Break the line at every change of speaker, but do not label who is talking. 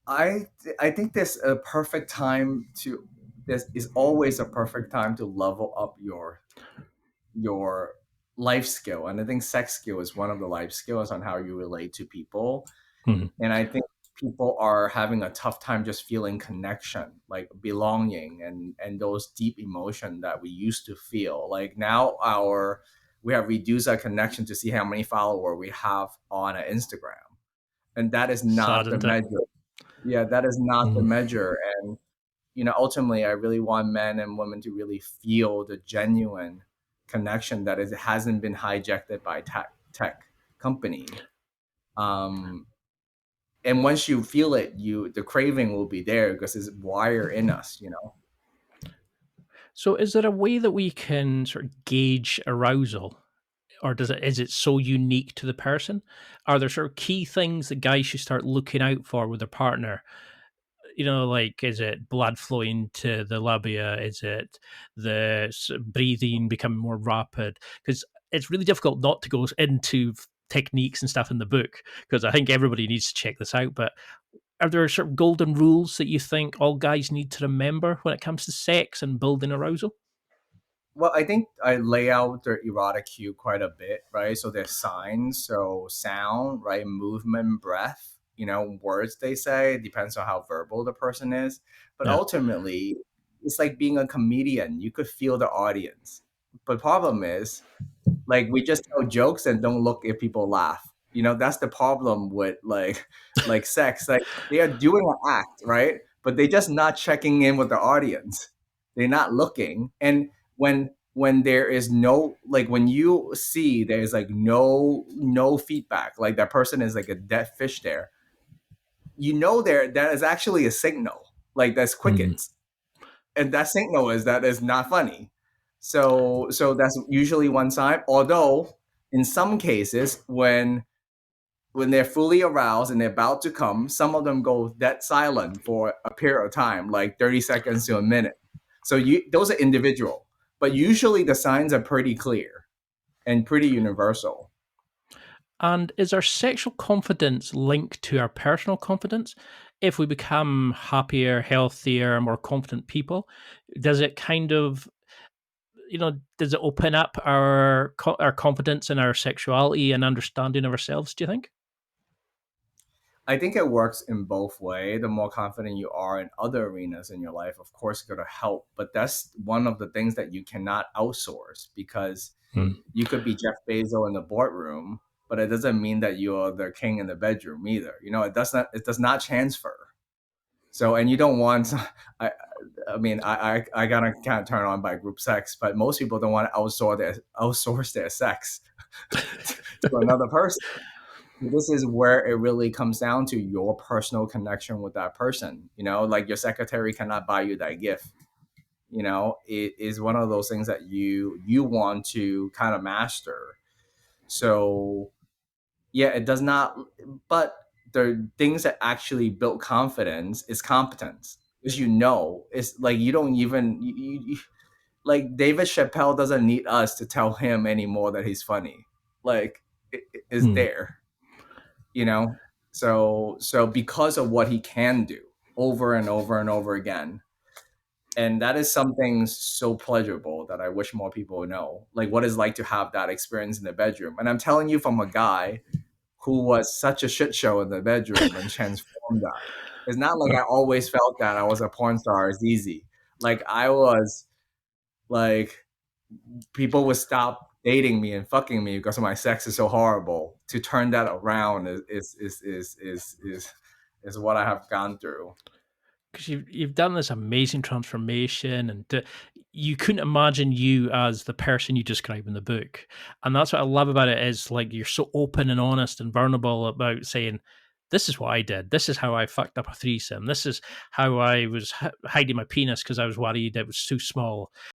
I think there's a perfect time to This is always a perfect time to level up your life skill, and I think sex skill is one of the life skills on how you relate to people.
Mhm.
And I think people are having a tough time just feeling connection, like belonging, and those deep emotion that we used to feel. Like now our we have reduced our connection to see how many followers we have on Instagram, and that is
Sad,
not the
isn't it?
measure. Yeah, that is not the
Mm.
measure. And ultimately, I really want men and women to really feel the genuine connection that it hasn't been hijacked by tech company. Um, and once you feel it, the craving will be there because it's wired in us.
So, is there a way that we can sort of gauge arousal, or is it so unique to the person? Are there sort of key things that guys should start looking out for with their partner? Like, is it blood flowing to the labia? Is it the breathing becoming more rapid? Because it's really difficult not to go into techniques and stuff in the book, because I think everybody needs to check this out. But are there sort of golden rules that you think all guys need to remember when it comes to sex and building arousal?
Well, I think I lay out the erotic cue quite a bit, right? So there's signs, so sound, right? Movement, breath, words they say, depends on how verbal the person is. But
Yeah.
ultimately, it's like being a comedian. You could feel the audience. But problem is, like we just tell jokes and don't look if people laugh. That's the problem with like sex. Like they are doing an act, right? But they just not checking in with the audience. They're not looking. And when there is no, like when you see there's like no feedback, like that person is like a dead fish there, there that is actually a signal. Like that's
Mm.
crickets, and that signal is that is not funny. So that's usually one sign. Although in some cases, when they're fully aroused and they're about to come, some of them go dead silent for a period of time, like 30 seconds to a minute. So those are individual, but usually the signs are pretty clear and pretty universal.
And is our sexual confidence linked to our personal confidence? If we become happier, healthier, more confident people, does it kind of, does it open up our confidence in our sexuality and understanding of ourselves? Do you think?
I think it works in both way. The more confident you are in other arenas in your life, of course, going to help. But that's one of the things that you cannot outsource, because
Mm.
you could be Jeff Bezos in the boardroom, but it doesn't mean that you are the king in the bedroom either. It does not transfer. So, and you don't want, I, I mean, I gotta kind of turn on by group sex, but most people don't want to outsource their sex to another person. This is where it really comes down to your personal connection with that person. Like your secretary cannot buy you that gift. It is one of those things that you want to kind of master. So yeah, it does not. But the things that actually build confidence is competence, because it's like you don't even like David Chappelle doesn't need us to tell him anymore that he's funny. Like it is
Mm.
there, you know. So because of what he can do over and over and over again, and that is something so pleasurable that I wish more people would know, like what it's like to have that experience in the bedroom. And I'm telling you from a guy who was such a shit show in the bedroom and transformed that. It's not like I always felt that I was a porn star. It's easy. Like I was like people would stop dating me and fucking me because my sex is so horrible. To turn that around is what I have gone through.
Because you've done this amazing transformation, and you couldn't imagine you as the person you describe in the book. And that's what I love about it, is like you're so open and honest and vulnerable about saying, this is what I did, this is how I fucked up a threesome, this is how I was hiding my penis because I was worried it was too small.